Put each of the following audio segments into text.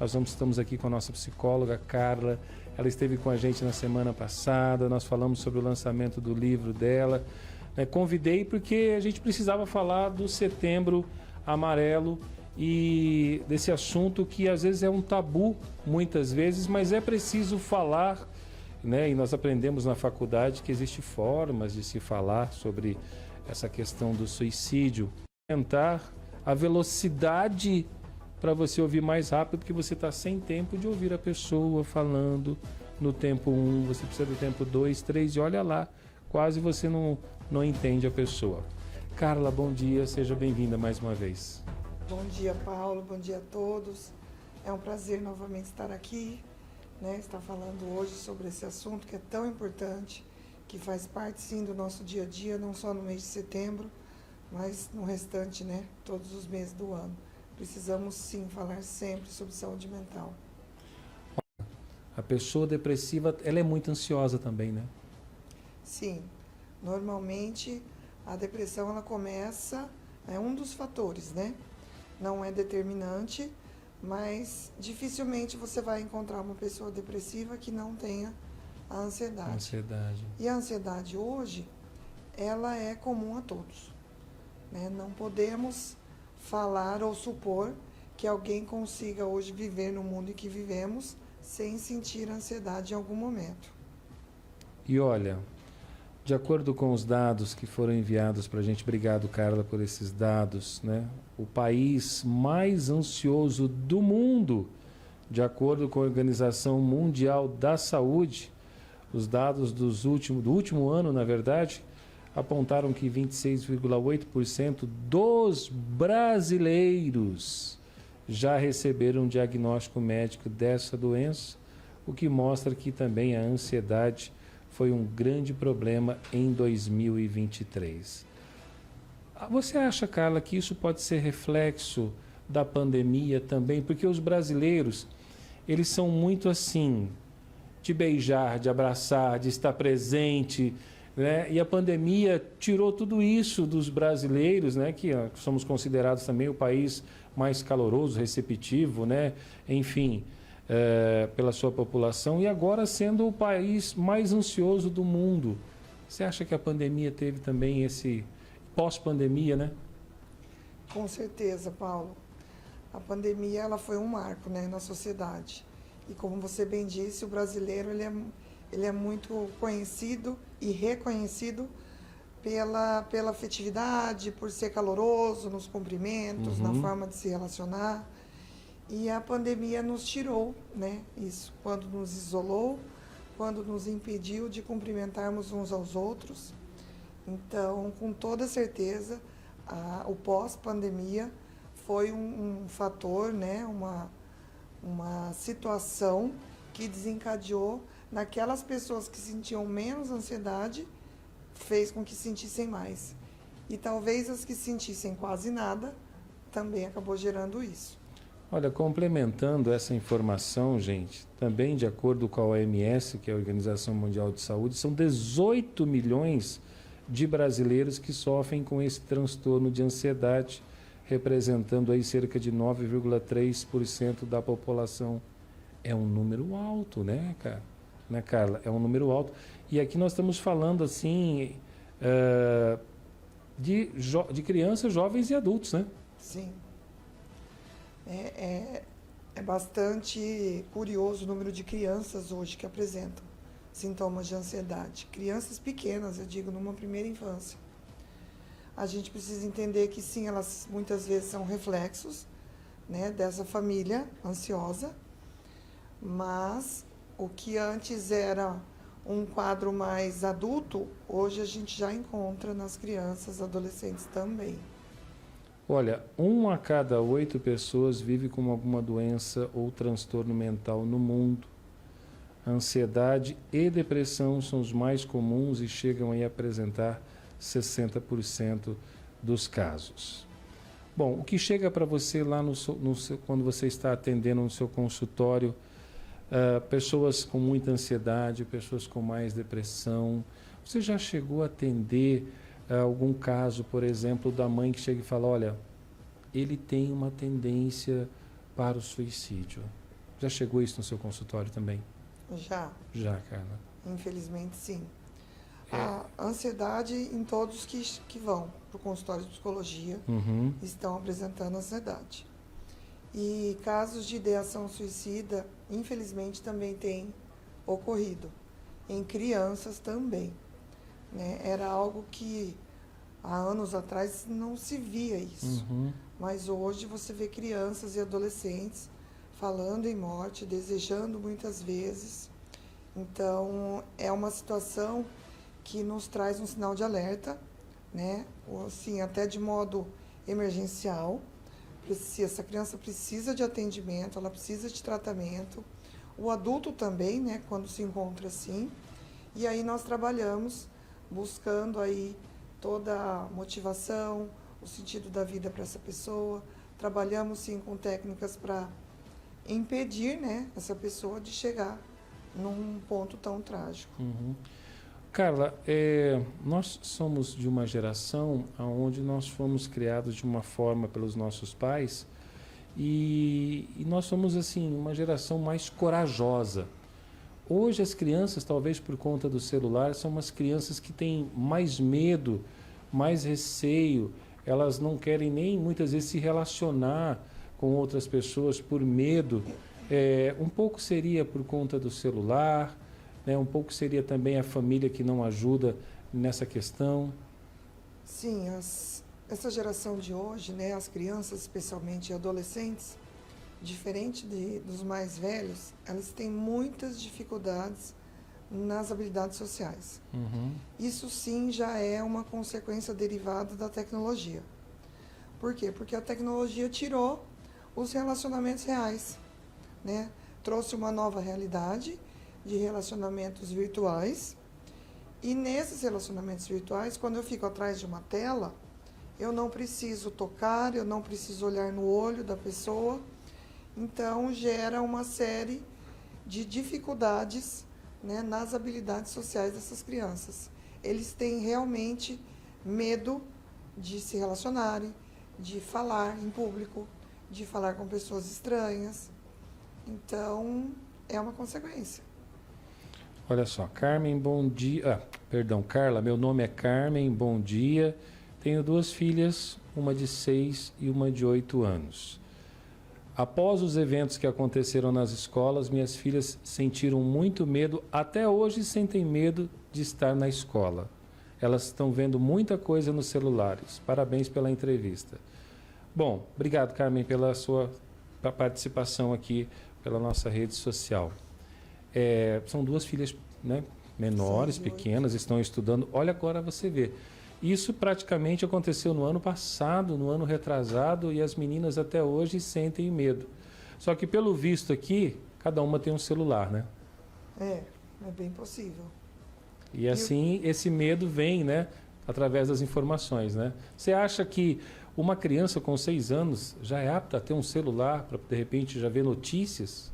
Estamos aqui com a nossa psicóloga, Carla. Ela esteve com a gente na semana passada, nós falamos sobre o lançamento do livro dela. Convidei porque a gente precisava falar do Setembro Amarelo e desse assunto que às vezes é um tabu, muitas vezes, mas é preciso falar, né? E nós aprendemos na faculdade que existem formas de se falar sobre essa questão do suicídio. Aumentar a velocidade para você ouvir mais rápido, porque você está sem tempo de ouvir a pessoa falando no tempo 1, você precisa do tempo 2, 3 e olha lá, quase você não entende a pessoa. Carla, bom dia, seja bem-vinda mais uma vez. Bom dia, Paulo, bom dia a todos. É um prazer novamente estar aqui, né? Estar falando hoje sobre esse assunto que é tão importante, que faz parte sim do nosso dia a dia, não só no mês de setembro, mas no restante, né? Todos os meses do ano. Precisamos sim falar sempre sobre saúde mental. A pessoa depressiva, ela é muito ansiosa também, né? Sim, normalmente a depressão ela começa, é um dos fatores, né? Não é determinante, mas dificilmente você vai encontrar uma pessoa depressiva que não tenha a ansiedade. E a ansiedade hoje, ela é comum a todos, né? Não podemos falar ou supor que alguém consiga hoje viver no mundo em que vivemos sem sentir ansiedade em algum momento. E olha, de acordo com os dados que foram enviados para a gente, obrigado, Carla, por esses dados, né? O país mais ansioso do mundo, de acordo com a Organização Mundial da Saúde, os dados do último ano, na verdade, apontaram que 26,8% dos brasileiros já receberam um diagnóstico médico dessa doença, o que mostra que também a ansiedade foi um grande problema em 2023. Você acha, Carla, que isso pode ser reflexo da pandemia também? Porque os brasileiros, eles são muito assim, de beijar, de abraçar, de estar presente, né? E a pandemia tirou tudo isso dos brasileiros, né? Que somos considerados também o país mais caloroso, receptivo, né? Enfim, pela sua população, e agora sendo o país mais ansioso do mundo. Você acha que a pandemia teve também esse pós-pandemia, né? Com certeza, Paulo. A pandemia ela foi um marco, né, na sociedade. E como você bem disse, o brasileiro ele é muito conhecido e reconhecido pela afetividade, por ser caloroso nos cumprimentos, na forma de se relacionar. E a pandemia nos tirou, né, isso, quando nos isolou, quando nos impediu de cumprimentarmos uns aos outros. Então, com toda certeza, o pós-pandemia foi um fator, né, uma situação que desencadeou naquelas pessoas que sentiam menos ansiedade, fez com que sentissem mais. E talvez as que sentissem quase nada, também acabou gerando isso. Olha, complementando essa informação, gente, também de acordo com a OMS, que é a Organização Mundial de Saúde, são 18 milhões de brasileiros que sofrem com esse transtorno de ansiedade, representando aí cerca de 9,3% da população. É um número alto, né, cara? Né, Carla? É um número alto. E aqui nós estamos falando, assim, de crianças, jovens e adultos, né? Sim. É bastante curioso o número de crianças hoje que apresentam sintomas de ansiedade. Crianças pequenas, eu digo, numa primeira infância. A gente precisa entender que sim, elas muitas vezes são reflexos, né, dessa família ansiosa, mas o que antes era um quadro mais adulto, hoje a gente já encontra nas crianças, adolescentes também. Olha, 1 a cada 8 pessoas vive com alguma doença ou transtorno mental no mundo. Ansiedade e depressão são os mais comuns e chegam aí a apresentar 60% dos casos. Bom, o que chega para você lá quando você está atendendo no seu consultório, pessoas com muita ansiedade, pessoas com mais depressão, você já chegou a atender algum caso, por exemplo, da mãe que chega e fala, olha, ele tem uma tendência para o suicídio. Já chegou isso no seu consultório também? Já, Já, Carla. infelizmente sim. É. A ansiedade em todos que vão para o consultório de psicologia Uhum. estão apresentando ansiedade. E casos de ideação suicida, infelizmente, também têm ocorrido. Em crianças também. Né? Era algo que há anos atrás não se via isso. Uhum. Mas hoje você vê crianças e adolescentes falando em morte, desejando muitas vezes. Então, é uma situação que nos traz um sinal de alerta, né? Ou, assim, até de modo emergencial. Se essa criança precisa de atendimento, ela precisa de tratamento. O adulto também, né? Quando se encontra assim. E aí nós trabalhamos buscando aí toda a motivação, o sentido da vida para essa pessoa. Trabalhamos sim com técnicas para impedir, né, essa pessoa de chegar num ponto tão trágico. Uhum. Carla, nós somos de uma geração onde nós fomos criados de uma forma pelos nossos pais e nós somos assim uma geração mais corajosa. Hoje as crianças, talvez por conta do celular, são umas crianças que têm mais medo, mais receio, elas não querem nem muitas vezes se relacionar com outras pessoas por medo. Um pouco seria por conta do celular, né? Um pouco seria também a família que não ajuda nessa questão. Sim, essa geração de hoje, né, as crianças, especialmente adolescentes, diferente dos mais velhos, elas têm muitas dificuldades nas habilidades sociais. Uhum. Isso sim já é uma consequência derivada da tecnologia. Por quê? Porque a tecnologia tirou os relacionamentos reais, né? Trouxe uma nova realidade de relacionamentos virtuais. E nesses relacionamentos virtuais, quando eu fico atrás de uma tela, eu não preciso tocar, eu não preciso olhar no olho da pessoa. Então, gera uma série de dificuldades, né, nas habilidades sociais dessas crianças. Eles têm realmente medo de se relacionarem, de falar em público, de falar com pessoas estranhas. Então, é uma consequência. Olha só, Carmen, bom dia. Perdão, Carla, meu nome é Carmen, bom dia. Tenho 2 filhas, uma de 6 e uma de 8 anos. Após os eventos que aconteceram nas escolas, minhas filhas sentiram muito medo, até hoje sentem medo de estar na escola. Elas estão vendo muita coisa nos celulares. Parabéns pela entrevista. Bom, obrigado, Carmen, pela sua participação aqui pela nossa rede social. São 2 filhas, né, menores, pequenas, estão estudando. Olha, agora você vê. Isso praticamente aconteceu no ano passado, no ano retrasado, e as meninas até hoje sentem medo. Só que pelo visto aqui, cada uma tem um celular, né? É bem possível. E assim, esse medo vem, né, através das informações, né? Você acha que uma criança com 6 anos já é apta a ter um celular para, de repente, já ver notícias?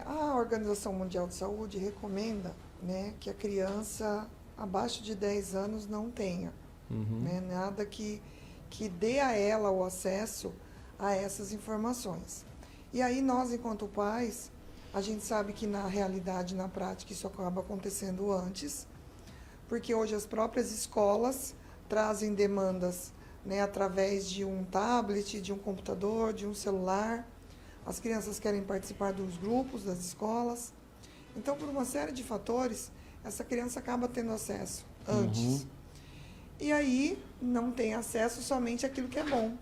A Organização Mundial de Saúde recomenda, né, que a criança abaixo de 10 anos não tenha, né, nada que dê a ela o acesso a essas informações. E aí nós, enquanto pais, a gente sabe que na realidade, na prática, isso acaba acontecendo antes, porque hoje as próprias escolas trazem demandas, né, através de um tablet, de um computador, de um celular. As crianças querem participar dos grupos das escolas. Então, por uma série de fatores, essa criança acaba tendo acesso antes. E aí, não tem acesso somente àquilo que é bom.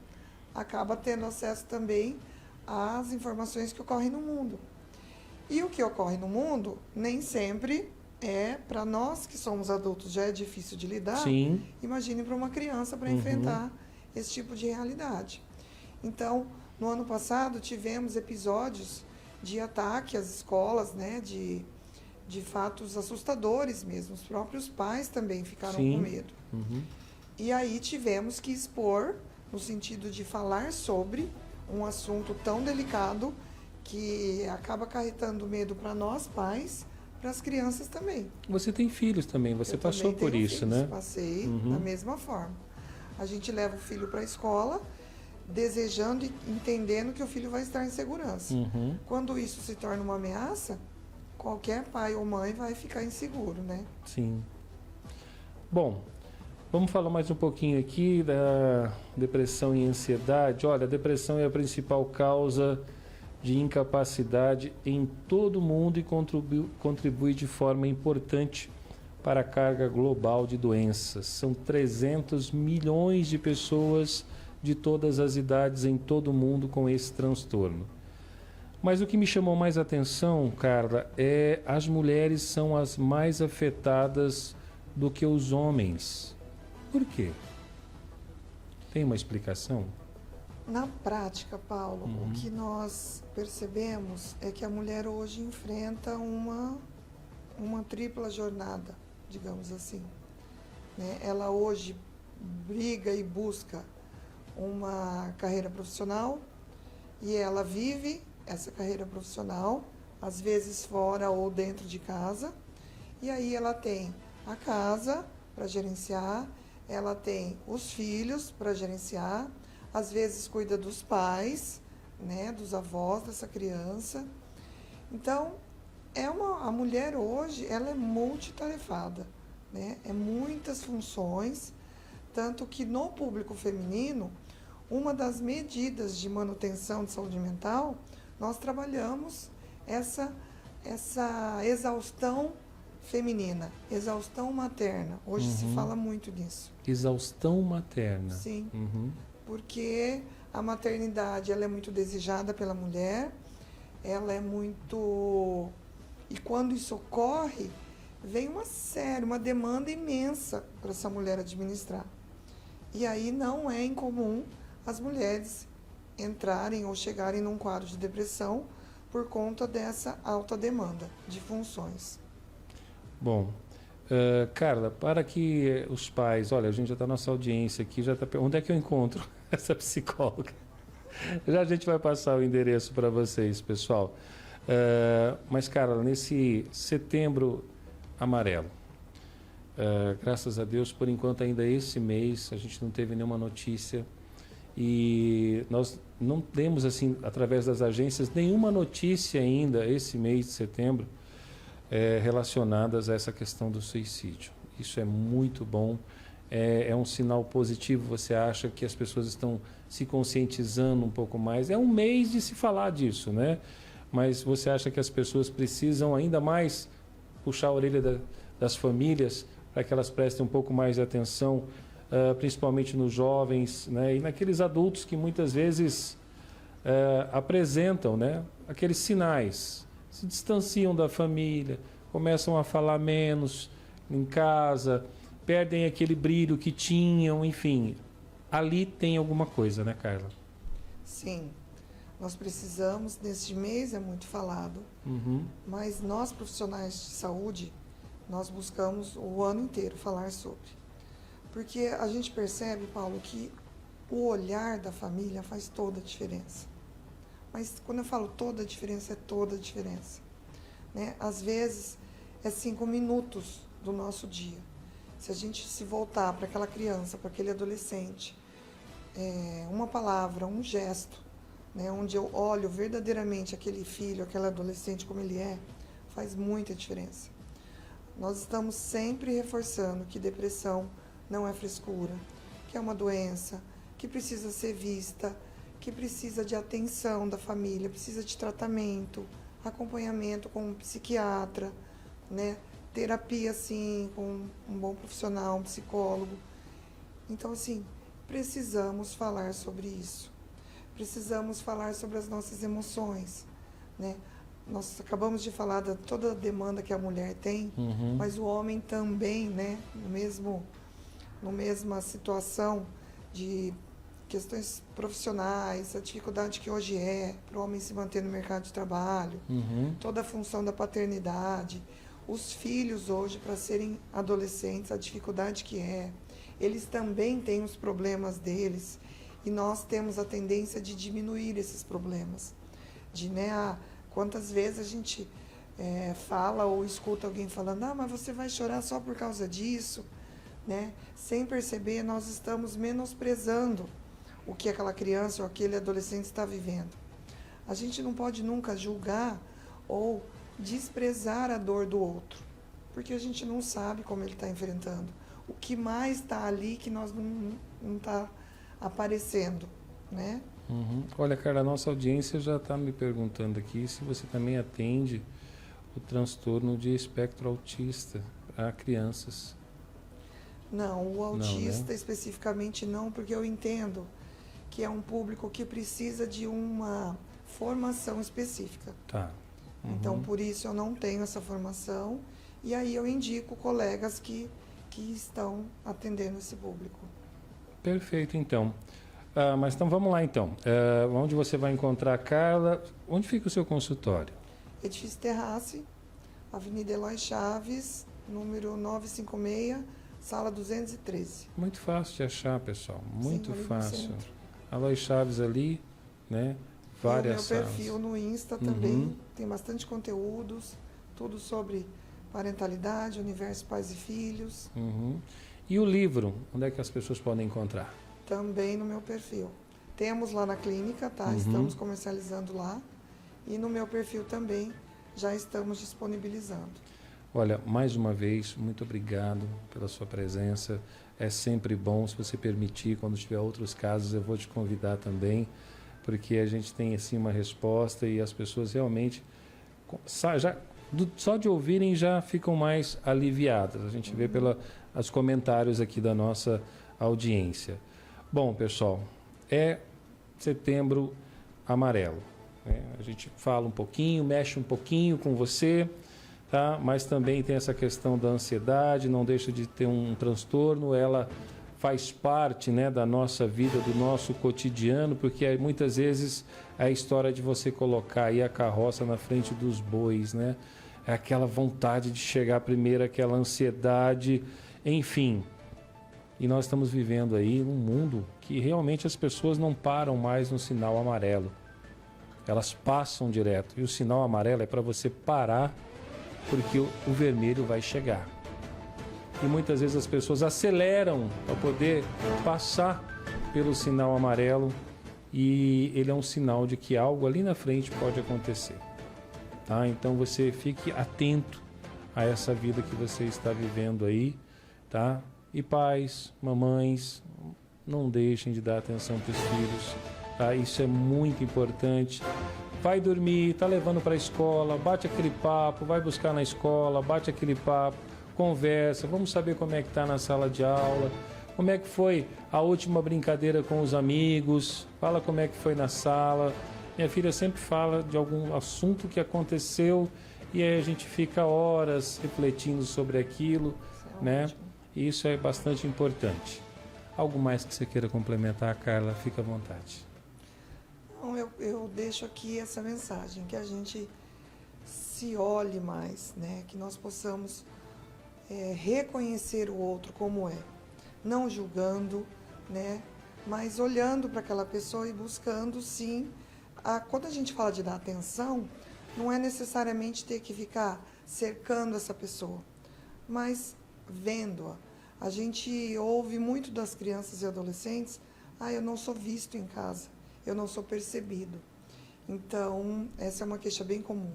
Acaba tendo acesso também às informações que ocorrem no mundo. E o que ocorre no mundo, nem sempre para nós que somos adultos, já é difícil de lidar. Sim. Imagine para uma criança para enfrentar esse tipo de realidade. Então, no ano passado, tivemos episódios de ataque às escolas, né, de fatos assustadores mesmo. Os próprios pais também ficaram com medo. E aí tivemos que expor, no sentido de falar sobre um assunto tão delicado que acaba acarretando medo para nós, pais, para as crianças também. Você tem filhos também, você passou por isso, filhos, né? Passei da mesma forma. A gente leva o filho para a escola desejando e entendendo que o filho vai estar em segurança. Uhum. Quando isso se torna uma ameaça, qualquer pai ou mãe vai ficar inseguro, né? Sim. Bom, vamos falar mais um pouquinho aqui da depressão e ansiedade. Olha, a depressão é a principal causa de incapacidade em todo o mundo e contribui de forma importante para a carga global de doenças. São 300 milhões de pessoas de todas as idades em todo o mundo com esse transtorno. Mas o que me chamou mais atenção, Carla, é as mulheres são as mais afetadas do que os homens. Por quê? Tem uma explicação? Na prática, Paulo, o que nós percebemos é que a mulher hoje enfrenta uma tripla jornada, digamos assim, né? Ela hoje briga e busca uma carreira profissional e ela vive essa carreira profissional, às vezes fora ou dentro de casa, e aí ela tem a casa para gerenciar, ela tem os filhos para gerenciar, às vezes cuida dos pais, né, dos avós dessa criança. Então, a mulher hoje, ela é multitarefada, né? É muitas funções, tanto que no público feminino, uma das medidas de manutenção de saúde mental, nós trabalhamos essa exaustão feminina, exaustão materna. Hoje se fala muito nisso. Exaustão materna. Sim. Uhum. Porque a maternidade ela é muito desejada pela mulher, ela é muito... E quando isso ocorre, vem uma demanda imensa para essa mulher administrar. E aí não é incomum as mulheres entrarem ou chegarem num quadro de depressão por conta dessa alta demanda de funções. Bom, Carla, para que os pais... Olha, a gente já está na nossa audiência aqui, já tá, onde é que eu encontro essa psicóloga? Já a gente vai passar o endereço para vocês, pessoal. Mas, Carla, nesse setembro amarelo, graças a Deus, por enquanto ainda esse mês, a gente não teve nenhuma notícia e nós não temos, assim, através das agências, nenhuma notícia ainda esse mês de setembro relacionadas a essa questão do suicídio. Isso é muito bom, é um sinal positivo. Você acha que as pessoas estão se conscientizando um pouco mais? É um mês de se falar disso, né? Mas você acha que as pessoas precisam ainda mais puxar a orelha das famílias para que elas prestem um pouco mais de atenção, principalmente nos jovens, né? E naqueles adultos que muitas vezes apresentam, né, aqueles sinais, se distanciam da família, começam a falar menos em casa, perdem aquele brilho que tinham, enfim. Ali tem alguma coisa, né, Carla? Sim. Nós precisamos, neste mês é muito falado, mas nós profissionais de saúde, nós buscamos o ano inteiro falar sobre. Porque a gente percebe, Paulo, que o olhar da família faz toda a diferença. Mas quando eu falo toda a diferença, é toda a diferença, né? Às vezes é 5 minutos do nosso dia. Se a gente se voltar para aquela criança, para aquele adolescente, uma palavra, um gesto, né, onde eu olho verdadeiramente aquele filho, aquele adolescente como ele faz muita diferença. Nós estamos sempre reforçando que depressão não é frescura, que é uma doença, que precisa ser vista, que precisa de atenção da família, precisa de tratamento, acompanhamento com um psiquiatra, né, terapia, sim, com um bom profissional, um psicólogo. Então, assim, precisamos falar sobre isso. Precisamos falar sobre as nossas emoções, né? Nós acabamos de falar de toda a demanda que a mulher tem, mas o homem também, né? Na mesma situação de questões profissionais, a dificuldade que hoje para o homem se manter no mercado de trabalho, toda a função da paternidade, os filhos hoje para serem adolescentes, a dificuldade que eles também têm os problemas deles. E nós temos a tendência de diminuir esses problemas. Quantas vezes a gente fala ou escuta alguém falando, mas você vai chorar só por causa disso, né? Sem perceber, nós estamos menosprezando o que aquela criança ou aquele adolescente está vivendo. A gente não pode nunca julgar ou desprezar a dor do outro, porque a gente não sabe como ele está enfrentando. O que mais está ali que nós não está aparecendo, né? Uhum. Olha, Carla, a nossa audiência já está me perguntando aqui se você também atende o transtorno de espectro autista a crianças. Não, o autista Não, né? especificamente não, porque eu entendo que é um público que precisa de uma formação específica. Tá. Uhum. Então, por isso eu não tenho essa formação e aí eu indico colegas que estão atendendo esse público. Perfeito, então. Mas então vamos lá, então. Onde você vai encontrar a Carla? Onde fica o seu consultório? Edifício Terrace, Avenida Eloy Chaves, número 956, sala 213. Muito fácil de achar, pessoal. Muito Sim, ali no fácil. centro. Aloy Chaves ali, né? Várias E o meu salas. perfil no Insta também tem bastante conteúdos, tudo sobre parentalidade, universo pais e filhos, Uhum. E o livro, onde é que as pessoas podem encontrar? também no meu perfil. Temos lá na clínica, tá? Estamos comercializando lá. E no meu perfil também já estamos disponibilizando. Olha, mais uma vez, muito obrigado pela sua presença. É sempre bom, se você permitir, quando tiver outros casos, eu vou te convidar também, porque a gente tem assim uma resposta e as pessoas realmente só de ouvirem já ficam mais aliviadas. A gente vê pelos comentários aqui da nossa audiência. Bom, pessoal, é Setembro Amarelo, né? A gente fala um pouquinho, mexe um pouquinho com você, tá? Mas também tem essa questão da ansiedade, não deixa de ter um transtorno, ela faz parte, né, da nossa vida, do nosso cotidiano, porque muitas vezes é a história de você colocar aí a carroça na frente dos bois, né? É aquela vontade de chegar primeiro, aquela ansiedade, enfim. E nós estamos vivendo aí num mundo que realmente as pessoas não param mais no sinal amarelo. Elas passam direto. E o sinal amarelo é para você parar, porque o vermelho vai chegar. E muitas vezes as pessoas aceleram para poder passar pelo sinal amarelo e ele é um sinal de que algo ali na frente pode acontecer. Tá? Então você fique atento a essa vida que você está vivendo aí, tá? E pais, mamães, não deixem de dar atenção para os filhos, tá? Isso é muito importante. Vai dormir, tá levando para a escola, bate aquele papo, vai buscar na escola, bate aquele papo, conversa, vamos saber como é que está na sala de aula, como é que foi a última brincadeira com os amigos, fala como é que foi na sala. Minha filha sempre fala de algum assunto que aconteceu e aí a gente fica horas refletindo sobre aquilo, né? E isso é bastante importante. Algo mais que você queira complementar, Carla, fica à vontade. Então, eu deixo aqui essa mensagem, que a gente se olhe mais, né? Que nós possamos reconhecer o outro como é, não julgando, né? Mas olhando para aquela pessoa e buscando, sim. Quando a gente fala de dar atenção, não é necessariamente ter que ficar cercando essa pessoa, mas vendo-a. A gente ouve muito das crianças e adolescentes: eu não sou visto em casa, eu não sou percebido. Então, essa é uma queixa bem comum.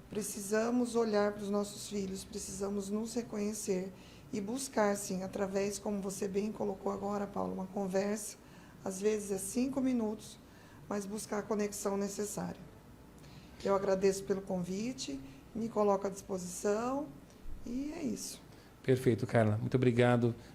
Precisamos olhar para os nossos filhos, precisamos nos reconhecer e buscar, sim, através, como você bem colocou agora, Paulo, uma conversa, às vezes é 5 minutos, mas buscar a conexão necessária. Eu agradeço pelo convite, me coloco à disposição e é isso. Perfeito, Carla. Muito obrigado